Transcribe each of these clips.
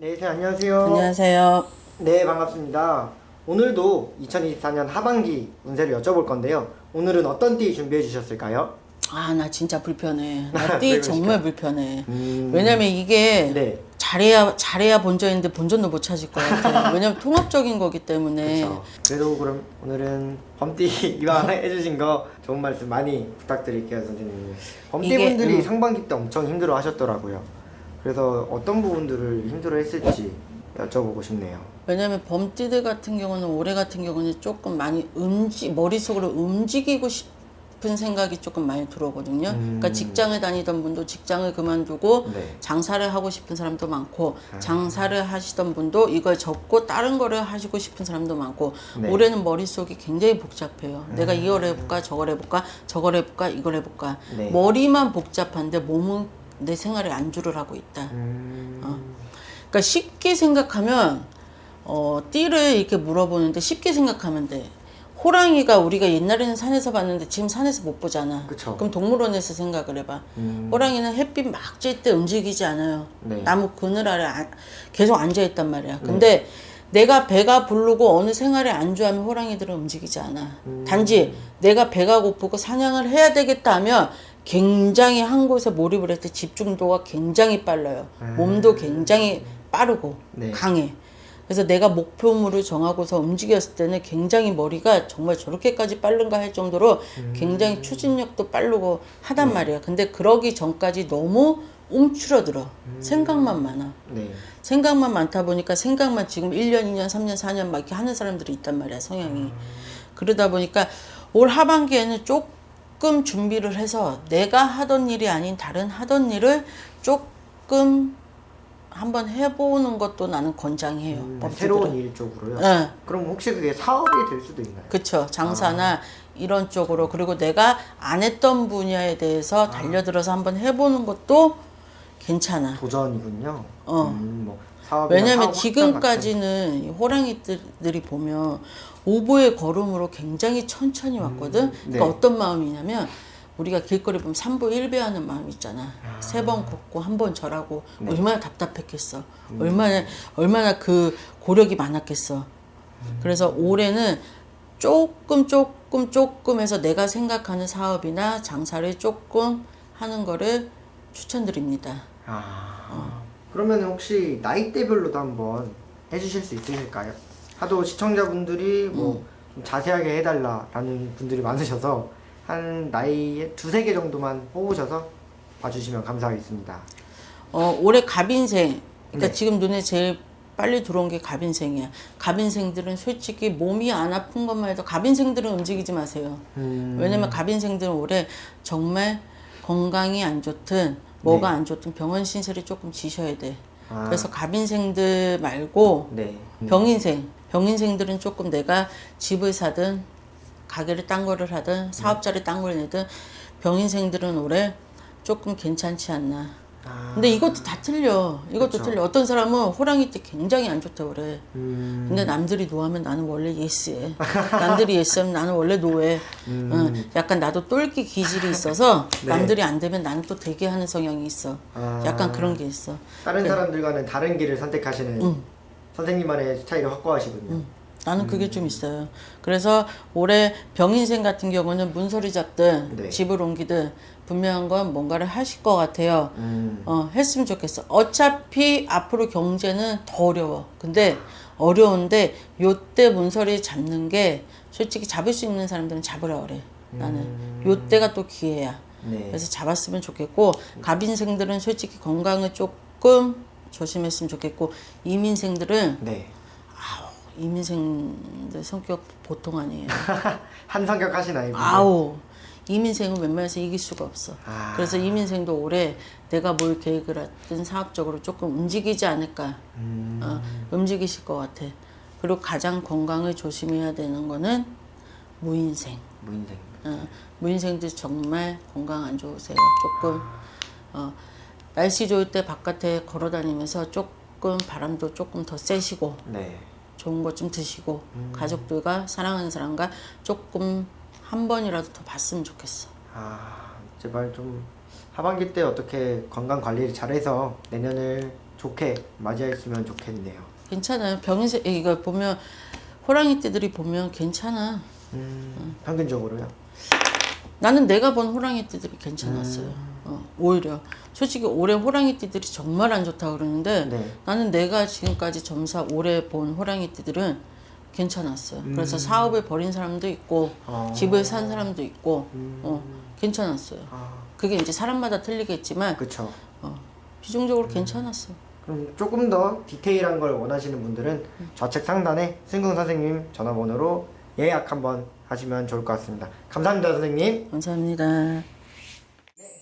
네, 선생님 안녕하세요. 안녕하세요. 네, 반갑습니다. 오늘도 2024년 하반기 운세를 여쭤볼 건데요. 오늘은 어떤 띠 준비해 주셨을까요? 아, 나 진짜 불편해. 왜 나 띠 그러실까요? 정말 불편해. 왜냐면 이게 네. 잘해야 본전인데 본전도 못 찾을 것 같아. 왜냐면 통합적인 거기 때문에. 그렇죠. 그래도 그럼 오늘은 범띠 이왕 해주신 거 좋은 말씀 많이 부탁드릴게요, 선생님. 범띠 이게, 분들이 상반기 때 엄청 힘들어 하셨더라고요. 그래서 어떤 부분들을 힘들어 했을지 여쭤보고 싶네요. 왜냐면 범띠들 같은 경우는 올해 같은 경우는 조금 많이 머릿속으로 움직이고 싶은 생각이 조금 많이 들어오거든요. 그러니까 직장을 다니던 분도 직장을 그만두고 네. 장사를 하고 싶은 사람도 많고 장사를 하시던 분도 이걸 접고 다른 거를 하시고 싶은 사람도 많고 네. 올해는 머릿속이 굉장히 복잡해요. 내가 이걸 해볼까 저걸 해볼까 저걸 해볼까 이걸 해볼까 네. 머리만 복잡한데 몸은 내 생활에 안주를 하고 있다. 그러니까 쉽게 생각하면 띠를 이렇게 물어보는데 쉽게 생각하면 돼. 호랑이가 우리가 옛날에는 산에서 봤는데 지금 산에서 못 보잖아. 그쵸. 그럼 동물원에서 생각을 해봐. 호랑이는 햇빛 막 쬐 때 움직이지 않아요. 네. 나무 그늘 아래 계속 앉아있단 말이야. 근데 내가 배가 부르고 어느 생활에 안주하면 호랑이들은 움직이지 않아. 단지 내가 배가 고프고 사냥을 해야 되겠다 하면 굉장히 한 곳에 몰입을 할 때 집중도가 굉장히 빨라요. 몸도 굉장히 빠르고 네. 강해. 그래서 내가 목표물을 정하고서 움직였을 때는 굉장히 머리가 정말 저렇게까지 빠른가 할 정도로 굉장히 추진력도 빠르고 하단 말이야. 근데 그러기 전까지 너무 움츠러들어. 생각만 많아. 네. 생각만 많다 보니까 생각만 지금 1년, 2년, 3년, 4년 막 이렇게 하는 사람들이 있단 말이야, 성향이. 그러다 보니까 올 하반기에는 조금 준비를 해서 내가 하던 일이 아닌 다른 하던 일을 조금 한번 해보는 것도 나는 권장해요. 새로운 일 쪽으로요? 네. 그럼 혹시 그게 사업이 될 수도 있나요? 그쵸. 장사나 이런 쪽으로. 그리고 내가 안 했던 분야에 대해서 달려들어서 한번 해보는 것도 괜찮아. 도전이군요. 뭐 사업이나 왜냐면 사업 지금까지는 이 호랑이들이 보면 오보의 걸음으로 굉장히 천천히 왔거든. 네. 그러니까 어떤 마음이냐면 우리가 길거리 보면 삼보일배하는 마음 있잖아. 세 번 걷고 한 번 절하고 얼마나 답답했겠어. 얼마나 그 고력이 많았겠어. 그래서 올해는 조금 해서 내가 생각하는 사업이나 장사를 조금 하는 거를 추천드립니다. 그러면 혹시 나이대별로도 한번 해주실 수 있으실까요? 하도 시청자분들이 뭐 좀 자세하게 해달라라는 분들이 많으셔서 한 나이에 두세 개 정도만 뽑으셔서 봐주시면 감사하겠습니다. 올해 갑인생, 그러니까 네. 지금 눈에 제일 빨리 들어온 게 갑인생이야. 갑인생들은 솔직히 몸이 안 아픈 것만 해도 갑인생들은 움직이지 마세요. 왜냐면 갑인생들은 올해 정말 건강이 안 좋든 뭐가 안 좋든 병원 신세를 조금 지셔야 돼. 그래서 갑인생들 말고 네. 병인생들은 조금 내가 집을 사든 가게를 딴 거를 하든 사업자를 딴 걸 내든 병인생들은 올해 조금 괜찮지 않나. 근데 이것도 다 틀려. 이것도 그쵸. 틀려. 어떤 사람은 호랑이 때 굉장히 안 좋다 그래. 근데 남들이 노하면 나는 원래 예스해. 남들이 예스하면 나는 원래 노해. 약간 나도 똘끼 기질이 있어서 네. 남들이 안 되면 나는 또 되게 하는 성향이 있어. 약간 그런 게 있어. 다른 사람들과는 다른 길을 선택하시는 선생님만의 스타일을 확고하시군요. 나는 그게 좀 있어요. 그래서 올해 병인생 같은 경우는 문서리 잡든 네. 집을 옮기든 분명한 건 뭔가를 하실 것 같아요. 했으면 좋겠어. 어차피 앞으로 경제는 더 어려워. 근데 어려운데 요때 문서리 잡는 게 솔직히 잡을 수 있는 사람들은 잡으라 그래. 나는 요때가 또 기회야. 네. 그래서 잡았으면 좋겠고 갑인생들은 솔직히 건강을 조금 조심했으면 좋겠고 이민생들은 네. 이민생들 성격 보통 아니에요. 한 성격 하신 아이분. 이민생은 웬만해서 이길 수가 없어. 그래서 이민생도 올해 내가 뭘 계획을 하든 사업적으로 조금 움직이지 않을까. 움직이실 것 같아. 그리고 가장 건강을 조심해야 되는 거는 무인생. 무인생. 무인생들 정말 건강 안 좋으세요. 조금 날씨 좋을 때 바깥에 걸어 다니면서 조금 바람도 조금 더 쐬시고 네. 좋은 것 좀 드시고 가족들과 사랑하는 사람과 조금 한 번이라도 더 봤으면 좋겠어. 제발 좀 하반기 때 어떻게 건강 관리를 잘해서 내년을 좋게 맞이했으면 좋겠네요. 괜찮아요. 병인세 이거 보면 호랑이띠들이 보면 괜찮아. 평균적으로요? 나는 내가 본 호랑이띠들이 괜찮았어요. 오히려 솔직히 올해 호랑이띠들이 정말 안 좋다 그러는데 네. 나는 내가 지금까지 점사 올해 본 호랑이띠들은 괜찮았어요. 그래서 사업을 벌인 사람도 있고 집을 산 사람도 있고 괜찮았어요. 그게 이제 사람마다 틀리겠지만 그쵸. 비중적으로 괜찮았어. 그럼 조금 더 디테일한 걸 원하시는 분들은 좌측 상단에 승근 선생님 전화번호로 예약 한번 하시면 좋을 것 같습니다. 감사합니다, 선생님. 감사합니다. 네,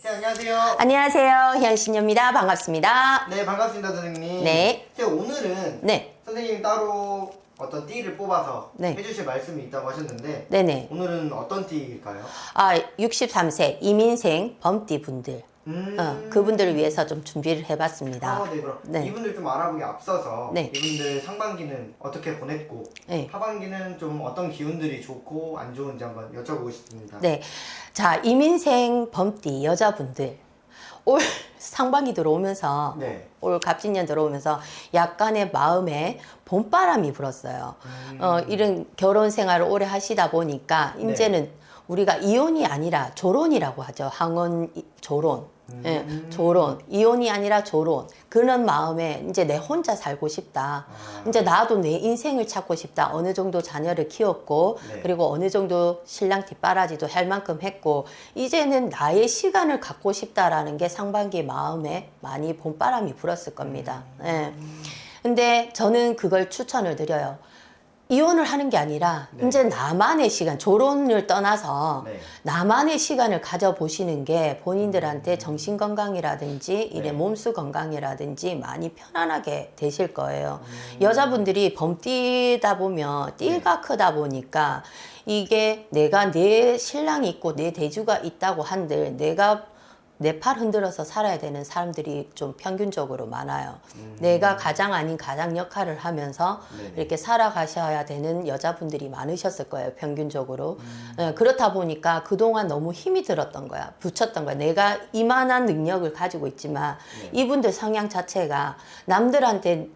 안녕하세요. 안녕하세요. 현신여입니다. 반갑습니다. 네, 반갑습니다, 선생님. 네. 오늘은 네. 선생님 따로 어떤 띠를 뽑아서 네. 해주실 말씀이 있다고 하셨는데 네네. 오늘은 어떤 띠일까요? 63세 이민생 범띠 분들. 그분들을 위해서 좀 준비를 해봤습니다. 네, 그럼 네. 이분들 좀 알아보기 앞서서 네. 이분들 상반기는 어떻게 보냈고 네. 하반기는 좀 어떤 기운들이 좋고 안 좋은지 한번 여쭤보고 싶습니다. 네. 자, 이민생 범띠 여자분들. 올 상반기 들어오면서 네. 올 갑진년 들어오면서 약간의 마음에 봄바람이 불었어요. 이런 결혼 생활을 오래 하시다 보니까 이제는 우리가 이혼이 아니라 조론이라고 하죠. 항원 조론. 예, 조론. 이혼이 아니라 조론. 그런 마음에 이제 내 혼자 살고 싶다. 이제 나도 내 인생을 찾고 싶다. 어느 정도 자녀를 키웠고, 네. 그리고 어느 정도 신랑 뒷바라지도 할 만큼 했고, 이제는 나의 시간을 갖고 싶다라는 게 상반기 마음에 많이 봄바람이 불었을 겁니다. 예. 근데 저는 그걸 추천을 드려요. 이혼을 하는 게 아니라 네. 이제 나만의 시간, 조론을 떠나서 네. 나만의 시간을 가져보시는 게 본인들한테 정신 건강이라든지 이래 네. 몸수 건강이라든지 많이 편안하게 되실 거예요. 여자분들이 범띠다 보면 띠가 크다 보니까 이게 내가 내 신랑이 있고 내 대주가 있다고 한들 내가 내 팔 흔들어서 살아야 되는 사람들이 좀 평균적으로 많아요. 내가 가장 아닌 가장 역할을 하면서 네네. 이렇게 살아가셔야 되는 여자분들이 많으셨을 거예요, 평균적으로. 그렇다 보니까 그동안 너무 힘이 들었던 거야. 붙였던 거야. 내가 이만한 능력을 가지고 있지만 이분들 성향 자체가 남들한테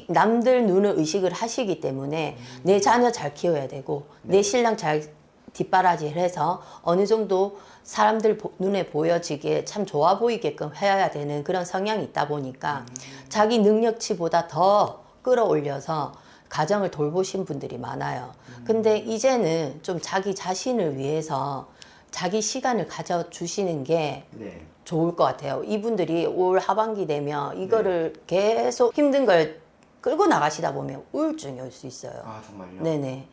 남들 눈을 의식을 하시기 때문에 내 자녀 잘 키워야 되고 내 신랑 잘 뒷바라지를 해서 어느 정도 사람들 눈에 보여지게 참 좋아 보이게끔 해야 되는 그런 성향이 있다 보니까 자기 능력치보다 더 끌어올려서 가정을 돌보신 분들이 많아요. 근데 이제는 좀 자기 자신을 위해서 자기 시간을 가져주시는 게 네. 좋을 것 같아요. 이분들이 올 하반기 되면 이거를 계속 힘든 걸 끌고 나가시다 보면 우울증이 올 수 있어요. 아, 정말요? 네네.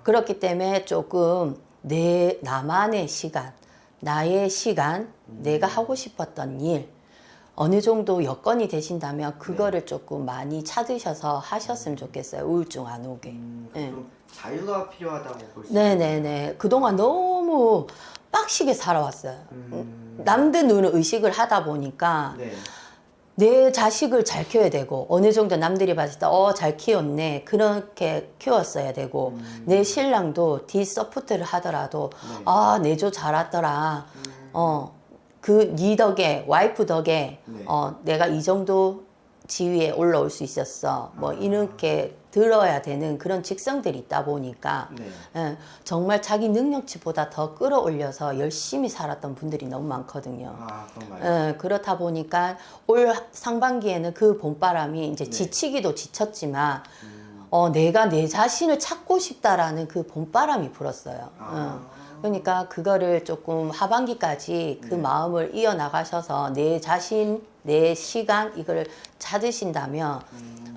그렇기 때문에 조금 나만의 시간, 나의 시간, 내가 하고 싶었던 일, 어느 정도 여건이 되신다면 그거를 조금 많이 찾으셔서 하셨으면 좋겠어요. 우울증 안 오게. 네. 그럼 자유가 필요하다고 볼 수 있어요. 네네네. 그동안 너무 빡시게 살아왔어요. 남들 눈을 의식을 하다 보니까 네. 내 자식을 잘 키워야 되고 어느 정도 남들이 봤을 때 잘 키웠네 그렇게 키웠어야 되고 내 신랑도 뒷서포트를 하더라도 내조 잘하더라 그 니 덕에 와이프 덕에 네. 내가 이 정도 지위에 올라올 수 있었어 뭐 이렇게 들어야 되는 그런 직성들이 있다 보니까 네. 정말 자기 능력치보다 더 끌어올려서 열심히 살았던 분들이 너무 많거든요. 아, 정말요? 그렇다 보니까 올 상반기에는 그 봄바람이 이제 네. 지치기도 지쳤지만 내가 내 자신을 찾고 싶다라는 그 봄바람이 불었어요. 그러니까 그거를 조금 하반기까지 그 마음을 이어나가셔서 내 자신, 내 시간 이걸 찾으신다면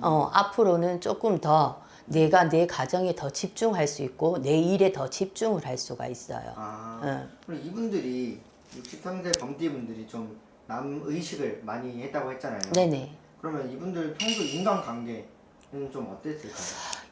앞으로는 조금 더 내가 내 가정에 더 집중할 수 있고 내 일에 더 집중을 할 수가 있어요. 그럼 이분들이 63세 범띠분들이 좀 남의식을 많이 했다고 했잖아요. 네네. 그러면 이분들 평소 인간관계는 좀 어땠을까요?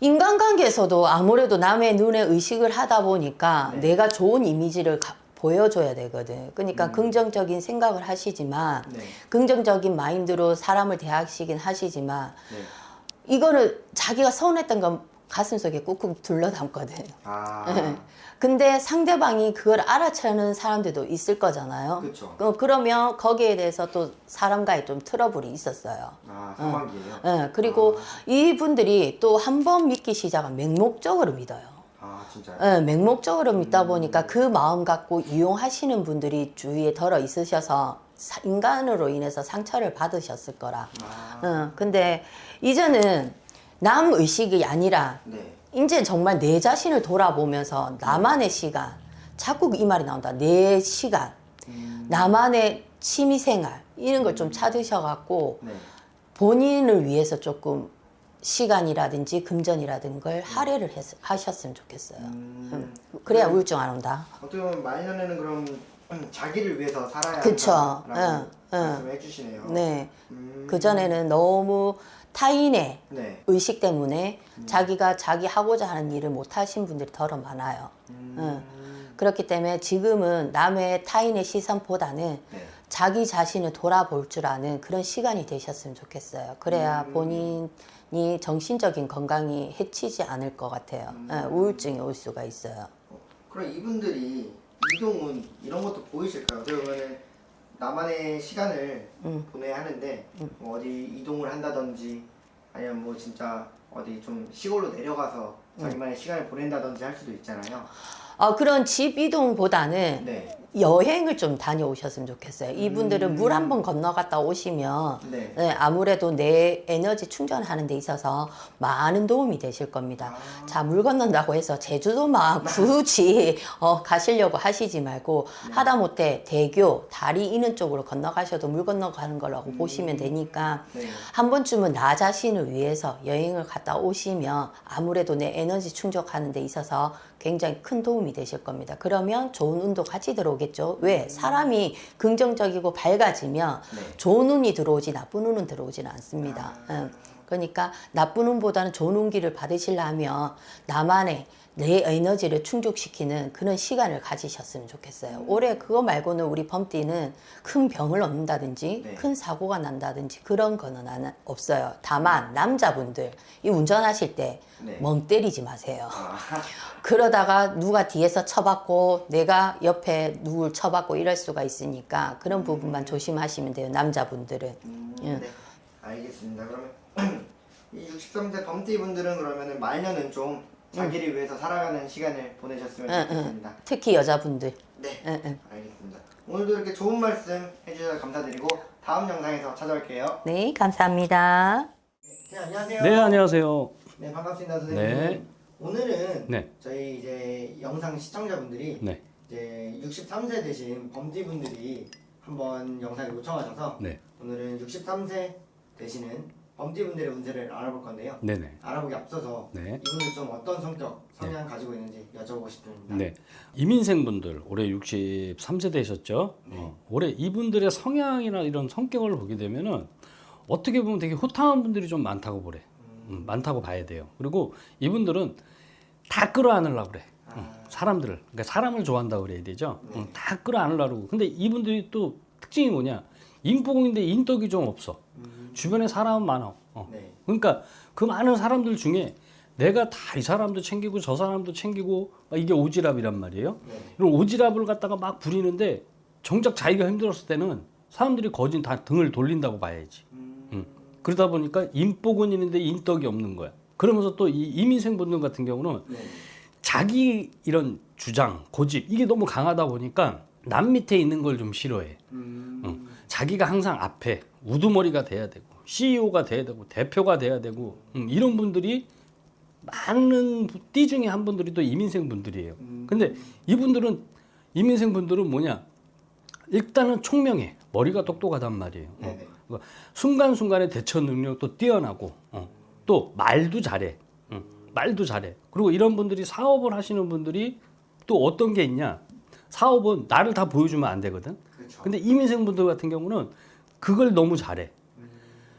인간관계에서도 아무래도 남의 눈에 의식을 하다 보니까 네. 내가 좋은 이미지를 보여줘야 되거든. 그러니까 긍정적인 생각을 하시지만 네. 긍정적인 마인드로 사람을 대하시긴 하시지만 네. 이거는 자기가 서운했던 건 가슴속에 꾹꾹 둘러 담거든. 아, 근데 상대방이 그걸 알아채는 사람들도 있을 거잖아요. 그쵸. 그러면 거기에 대해서 또 사람과의 좀 트러블이 있었어요. 아, 상반기에요? 예, 그리고 이분들이 또 한 번 믿기 시작은 맹목적으로 믿어요. 아, 진짜요? 예, 맹목적으로 믿다 보니까 그 마음 갖고 이용하시는 분들이 주위에 덜어 있으셔서 인간으로 인해서 상처를 받으셨을 거라. 근데 이제는 남 의식이 아니라 네. 이제 정말 내 자신을 돌아보면서 나만의 시간, 자꾸 이 말이 나온다. 내 시간, 나만의 취미생활 이런 걸 좀 찾으셔갖고 네. 본인을 위해서 조금 시간이라든지 금전이라든지 걸 할애를 하셨으면 좋겠어요. 그래야 우울증 안 온다. 어떻게 보면 말년에는 그럼 자기를 위해서 살아야 그쵸. 한다라고 응, 말씀을 해주시네요. 네. 그전에는 너무 타인의 네. 의식 때문에 자기가 자기 하고자 하는 일을 못 하신 분들이 더러 많아요. 그렇기 때문에 지금은 남의 타인의 시선보다는 네. 자기 자신을 돌아볼 줄 아는 그런 시간이 되셨으면 좋겠어요. 그래야 본인이 정신적인 건강이 해치지 않을 것 같아요. 우울증이 올 수가 있어요. 그럼 이분들이 이동은 이런 것도 보이실까요? 그러면 나만의 시간을 보내야 하는데 뭐 어디 이동을 한다든지 아니면 뭐 진짜 어디 좀 시골로 내려가서 자기만의 시간을 보낸다든지 할 수도 있잖아요. 그런 집 이동보다는 네. 여행을 좀 다녀오셨으면 좋겠어요. 이분들은 물 한 번 건너갔다 오시면 네. 네, 아무래도 내 에너지 충전하는 데 있어서 많은 도움이 되실 겁니다. 자, 물 건넌다고 해서 제주도만 굳이 가시려고 하시지 말고 하다못해 대교, 다리 있는 쪽으로 건너가셔도 물 건너가는 거라고 보시면 되니까 네. 한 번쯤은 나 자신을 위해서 여행을 갔다 오시면 아무래도 내 에너지 충족하는 데 있어서 굉장히 큰 도움이 되실 겁니다. 그러면 좋은 운도 같이 들어오겠죠. 왜? 사람이 긍정적이고 밝아지면 네. 좋은 운이 들어오지 나쁜 운은 들어오지는 않습니다. 그러니까 나쁜 운보다는 좋은 운기를 받으시려면 나만의 내 에너지를 충족시키는 그런 시간을 가지셨으면 좋겠어요. 올해 그거 말고는 우리 범띠는 큰 병을 얻는다든지 네. 큰 사고가 난다든지 그런 거는 없어요. 다만 남자분들 이 운전하실 때 네. 멍 때리지 마세요. 아, 그러다가 누가 뒤에서 쳐받고 내가 옆에 누굴 쳐받고 이럴 수가 있으니까 그런 부분만 조심하시면 돼요. 남자분들은. 네. 알겠습니다. 그러면 이 63세 범띠 분들은 그러면은 말년은 좀 자기를 위해서 살아가는 시간을 보내셨으면 좋겠습니다. 특히 여자분들. 네. 응. 알겠습니다. 오늘도 이렇게 좋은 말씀 해주셔서 감사드리고 다음 영상에서 찾아올게요. 네, 감사합니다. 네, 안녕하세요. 네, 안녕하세요. 네, 반갑습니다, 선생님. 네. 오늘은 네. 저희 이제 영상 시청자분들이 네. 이제 63세 되신 범띠분들이 한번 영상을 요청하셔서 네. 오늘은 63세 되시는 범띠분들의 운세를 알아볼 건데요. 네네. 알아보기 앞서서 네. 이분들 좀 어떤 성격, 성향 가지고 있는지 여쭤보고 싶습니다. 네. 이민생분들 올해 63세 되셨죠? 올해 이분들의 성향이나 이런 성격을 보게 되면은 어떻게 보면 되게 호탕한 분들이 좀 많다고 보래. 많다고 봐야 돼요. 그리고 이분들은 다 끌어안으려고 그래. 사람들을. 그러니까 사람을 좋아한다고 그래야 되죠. 다 끌어안으려고. 근데 이분들이 또 특징이 뭐냐? 인복인데 인덕이 좀 없어. 주변에 사람은 많아. 네. 그러니까 그 많은 사람들 중에 내가 다 이 사람도 챙기고 저 사람도 챙기고 이게 오지랖이란 말이에요. 네. 이런 오지랖을 갖다가 막 부리는데 정작 자기가 힘들었을 때는 사람들이 거진 다 등을 돌린다고 봐야지. 그러다 보니까 인복은 있는데 인덕이 없는 거야. 그러면서 또 이 이민생분들 같은 경우는 네. 자기 이런 주장, 고집 이게 너무 강하다 보니까 남 밑에 있는 걸 좀 싫어해. 자기가 항상 앞에 우두머리가 돼야 되고 CEO가 돼야 되고 대표가 돼야 되고 이런 분들이 많은 띠 중에 한 분들이 또 이민생 분들이에요. 근데 이분들은 이민생 분들은 뭐냐? 일단은 총명해. 머리가 똑똑하단 말이에요. 네네. 그러니까 순간순간의 대처 능력도 뛰어나고 또 말도 잘해. 말도 잘해. 그리고 이런 분들이 사업을 하시는 분들이 또 어떤 게 있냐? 사업은 나를 다 보여주면 안 되거든. 그렇죠. 근데 이민생 분들 같은 경우는 그걸 너무 잘해.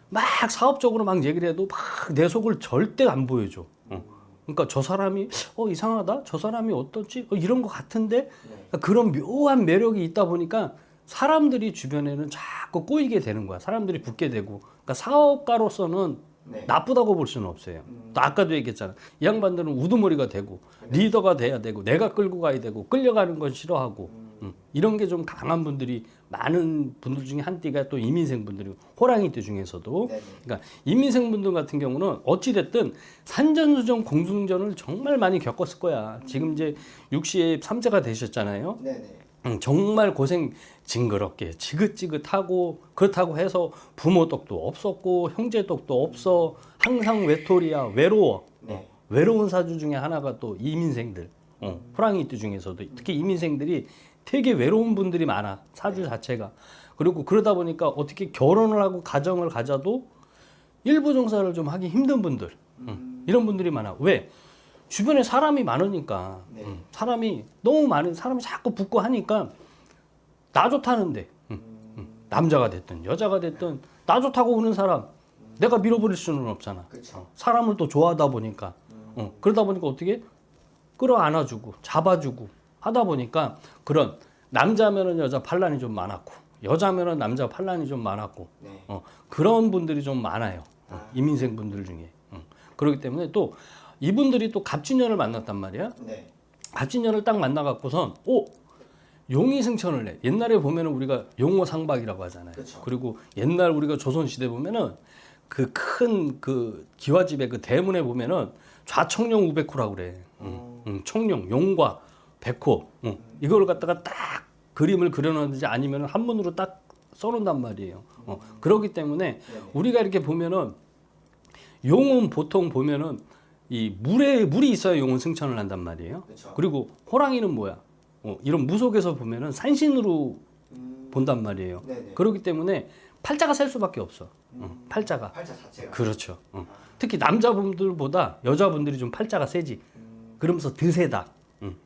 막 사업적으로 막 얘기를 해도 막 내 속을 절대 안 보여줘. 그러니까 저 사람이 이상하다. 저 사람이 어떻지? 이런 것 같은데 그러니까 그런 묘한 매력이 있다 보니까 사람들이 주변에는 자꾸 꼬이게 되는 거야. 사람들이 붙게 되고. 그러니까 사업가로서는 네. 나쁘다고 볼 수는 없어요. 또 아까도 얘기했잖아. 이 양반들은 우두머리가 되고 리더가 돼야 되고 내가 끌고 가야 되고 끌려가는 건 싫어하고 이런 게 좀 강한 분들이 많은 분들 중에 한띠가 또 이민생 분들이고 호랑이띠 중에서도 네네. 그러니까 이민생 분들 같은 경우는 어찌 됐든 산전수전 공중전을 정말 많이 겪었을 거야. 지금 이제 63세가 되셨잖아요. 네네. 정말 고생 징그럽게 지긋지긋하고 그렇다고 해서 부모 덕도 없었고 형제 덕도 없어. 항상 외톨이야. 외로워. 네. 외로운 사주 중에 하나가 또 이민생들. 호랑이띠 중에서도 특히 이민생들이 되게 외로운 분들이 많아. 사주 자체가. 그리고 그러다 보니까 어떻게 결혼을 하고 가정을 가져도 일부 종사를 좀 하기 힘든 분들. 이런 분들이 많아. 왜? 주변에 사람이 많으니까. 네. 사람이 너무 많은 사람이 자꾸 붙고 하니까 나 좋다는데 남자가 됐든 여자가 됐든 나 좋다고 오는 사람 내가 밀어버릴 수는 없잖아. 그쵸. 사람을 또 좋아하다 보니까 그러다 보니까 어떻게 끌어안아주고 잡아주고 하다 보니까 그런 남자면은 여자 반란이 좀 많았고 여자면은 남자 반란이 좀 많았고 네. 그런 분들이 좀 많아요. 이민생 분들 중에. 그렇기 때문에 또 이분들이 또 갑진년을 만났단 말이야. 네. 갑진년을 딱 만나갖고선 용이 승천을 내. 옛날에 보면은 우리가 용호상박이라고 하잖아요. 그쵸. 그리고 옛날 우리가 조선시대 보면은 그 큰 그 기와집의 그 대문에 보면은 좌청룡 우백호라고 그래. 청룡, 용과 백호. 이걸 갖다가 딱 그림을 그려놓든지 아니면 한문으로 딱 써놓는단 말이에요. 그렇기 때문에 우리가 이렇게 보면은 용은 보통 보면은 이 물이 있어야 용은 승천을 한단 말이에요. 그쵸. 그리고 호랑이는 뭐야? 이런 무속에서 보면은 산신으로 본단 말이에요. 네네. 그렇기 때문에 팔자가 셀 수밖에 없어. 팔자가. 팔자 자체가. 그렇죠. 특히 남자분들보다 여자분들이 좀 팔자가 세지. 그러면서 드세다.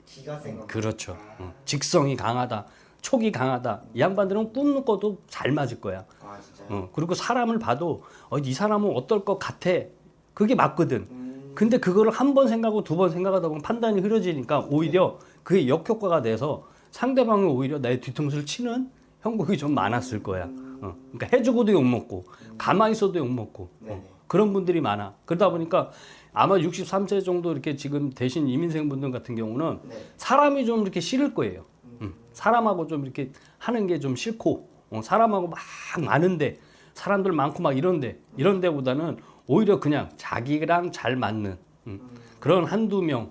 기가 센 거. 그렇죠. 직성이 강하다. 촉이 강하다. 이 양반들은 꿈꿔도 잘 맞을 거야. 아 진짜요? 그리고 사람을 봐도 이 사람은 어떨 것 같아. 그게 맞거든. 근데 그거를 한 번 생각하고 두 번 생각하다 보면 판단이 흐려지니까 오히려 그게 역효과가 돼서 상대방이 오히려 나의 뒤통수를 치는 형국이 좀 많았을 거야. 그러니까 해주고도 욕먹고 가만히 있어도 욕먹고 그런 분들이 많아. 그러다 보니까 아마 63세 정도 이렇게 지금 되신 이민생 분들 같은 경우는 네. 사람이 좀 이렇게 싫을 거예요. 사람하고 좀 이렇게 하는 게 좀 싫고 사람하고 막 많은데 사람들 많고 막 이런 데보다는 오히려 그냥 자기랑 잘 맞는 그런 한두 명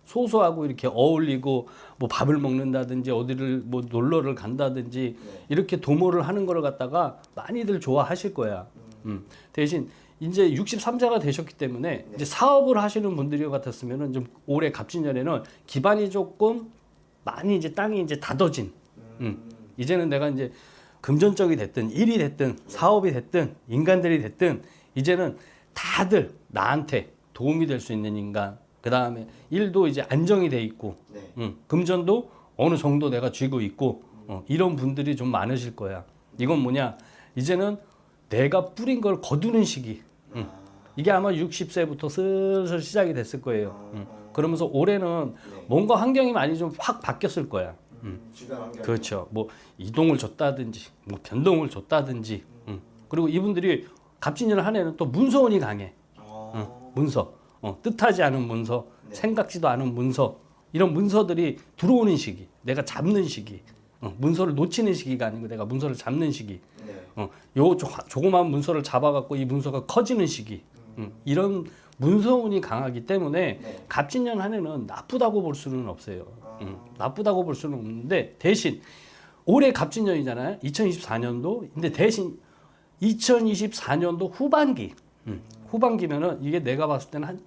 소수하고 이렇게 어울리고 뭐 밥을 먹는다든지 어디를 뭐 놀러를 간다든지 이렇게 도모를 하는 거를 갖다가 많이들 좋아하실 거야. 대신 이제 63세가 되셨기 때문에 이제 사업을 하시는 분들이 같았으면은 좀 올해 갑진년에는 기반이 조금 많이 이제 땅이 이제 다져진. 이제는 내가 이제 금전적이 됐든 일이 됐든 사업이 됐든 인간들이 됐든 이제는 다들 나한테 도움이 될 수 있는 인간. 그 다음에 일도 이제 안정이 돼 있고, 금전도 어느 정도 내가 쥐고 있고, 이런 분들이 좀 많으실 거야. 이건 뭐냐? 이제는 내가 뿌린 걸 거두는 시기. 이게 아마 60세부터 슬슬 시작이 됐을 거예요. 그러면서 올해는 뭔가 환경이 많이 좀 확 바뀌었을 거야. 주변 환경. 그렇죠. 뭐 이동을 줬다든지, 뭐 변동을 줬다든지. 그리고 이분들이 갑진년 한 해는 또 문서운이 강해. 문서. 뜻하지 않은 문서, 생각지도 않은 문서. 이런 문서들이 들어오는 시기. 내가 잡는 시기. 문서를 놓치는 시기가 아니고 내가 문서를 잡는 시기. 요 조그만 문서를 잡아갖고 이 문서가 커지는 시기. 이런 문서운이 강하기 때문에 갑진년 한 해는 나쁘다고 볼 수는 없어요. 나쁘다고 볼 수는 없는데 대신 올해 갑진년이잖아요. 2024년도. 근데 대신 2024년도 후반기. 후반기면은 이게 내가 봤을 때는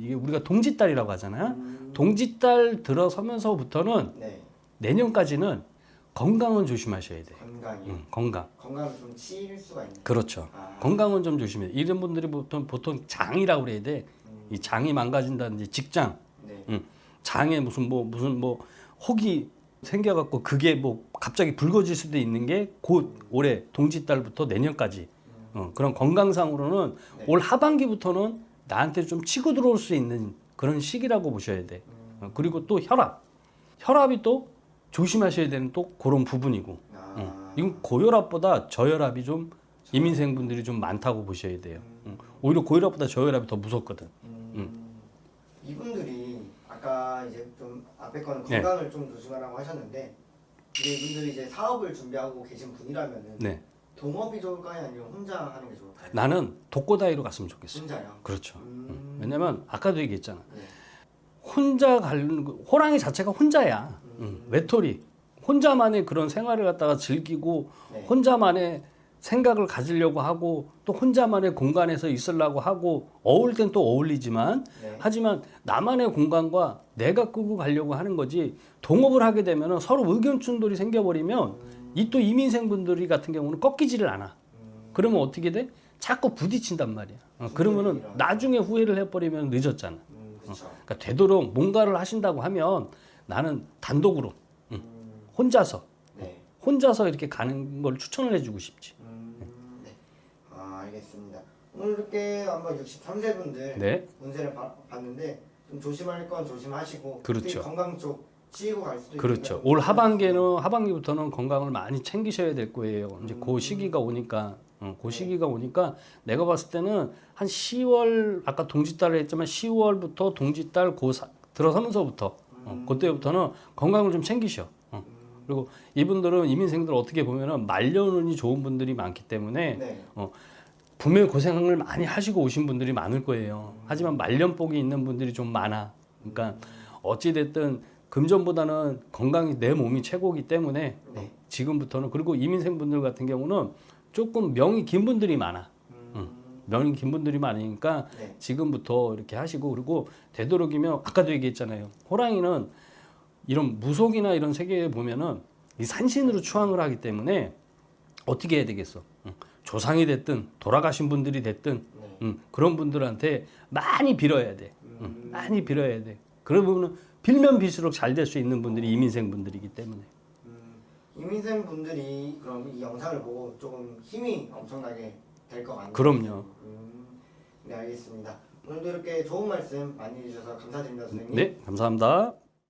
이게 우리가 동짓달이라고 하잖아요. 동짓달 들어서면서부터는 내년까지는 건강은 조심하셔야 돼. 건강이. 건강. 건강을 좀 치일 수가 있는. 그렇죠. 건강은 좀 조심해. 이런 분들이 보통 장이라고 그래야 돼. 이 장이 망가진다든지 직장. 장에 무슨 혹이 생겨갖고 그게 뭐 갑자기 붉어질 수도 있는 게 곧 올해 동짓달부터 내년까지. 그런 건강상으로는 올 하반기부터는 나한테 좀 치고 들어올 수 있는 그런 시기라고 보셔야 돼. 그리고 또 혈압이 또 조심하셔야 되는 또 그런 부분이고. 이건 고혈압보다 저혈압이 좀 이민생분들이 좀 많다고 보셔야 돼요. 오히려 고혈압보다 저혈압이 더 무섭거든. 이분들이 아까 이제 좀 앞에 거는 네. 건강을 좀 조심하라고 하셨는데 이분들이 이제 사업을 준비하고 계신 분이라면은 네. 동업이 좋을까요? 아니면 혼자 하는 게 좋을까요? 나는 독고다이로 갔으면 좋겠어. 혼자요. 그렇죠. 왜냐면 아까도 얘기했잖아. 네. 혼자 가는 호랑이 자체가 혼자야. 외톨이. 혼자만의 그런 생활을 갖다가 즐기고 네. 혼자만의 생각을 가지려고 하고 또 혼자만의 공간에서 있으려고 하고 어울릴 땐 또 어울리지만 네. 하지만 나만의 공간과 내가 끌고 가려고 하는 거지 동업을 하게 되면 서로 의견 충돌이 생겨버리면 이 또 이민생분들이 같은 경우는 꺾이지를 않아. 그러면 어떻게 돼? 자꾸 부딪힌단 말이야. 그러면은 나중에 후회를 해버리면 늦었잖아. 그렇죠. 그러니까 되도록 뭔가를 하신다고 하면 나는 단독으로 혼자서 네. 혼자서 이렇게 가는 걸 추천을 해주고 싶지. 네. 알겠습니다. 오늘 이렇게 한번 63세 분들 네. 운세를 봤는데 좀 조심할 건 조심하시고 그렇죠. 특히 건강 쪽 치이고 갈 수도 그렇죠. 있으니까 올 하반기부터는 건강을 많이 챙기셔야 될 거예요. 이제 그 시기가 오니까, 그 시기가 오니까 내가 봤을 때는 한 10월 아까 동짓달을 했지만 10월부터 동짓달 들어서면서부터 그때부터는 건강을 좀 챙기셔. 그리고 이분들은 이민생들 어떻게 보면은 말년운이 좋은 분들이 많기 때문에 네. 분명히 고생을 많이 하시고 오신 분들이 많을 거예요. 하지만 말년복이 있는 분들이 좀 많아. 그러니까 어찌 됐든 금전보다는 건강이 내 몸이 최고이기 때문에 네. 지금부터는 그리고 이민생분들 같은 경우는 조금 명이 긴 분들이 많아. 명이 긴 분들이 많으니까 네. 지금부터 이렇게 하시고 그리고 되도록이면 아까도 얘기했잖아요. 호랑이는 이런 무속이나 이런 세계에 보면은 이 산신으로 추앙을 하기 때문에 어떻게 해야 되겠어? 조상이 됐든 돌아가신 분들이 됐든 그런 분들한테 많이 빌어야 돼. 많이 빌어야 돼. 그러면 빌면 빌수록 잘 될 수 있는 분들이 이민생 분들이기 때문에. 이민생 분들이 그럼 이 영상을 보고 조금 힘이 엄청나게 될 것 같네요. 그럼요. 네, 알겠습니다. 오늘도 이렇게 좋은 말씀 많이 해주셔서 감사드립니다, 선생님. 네, 감사합니다.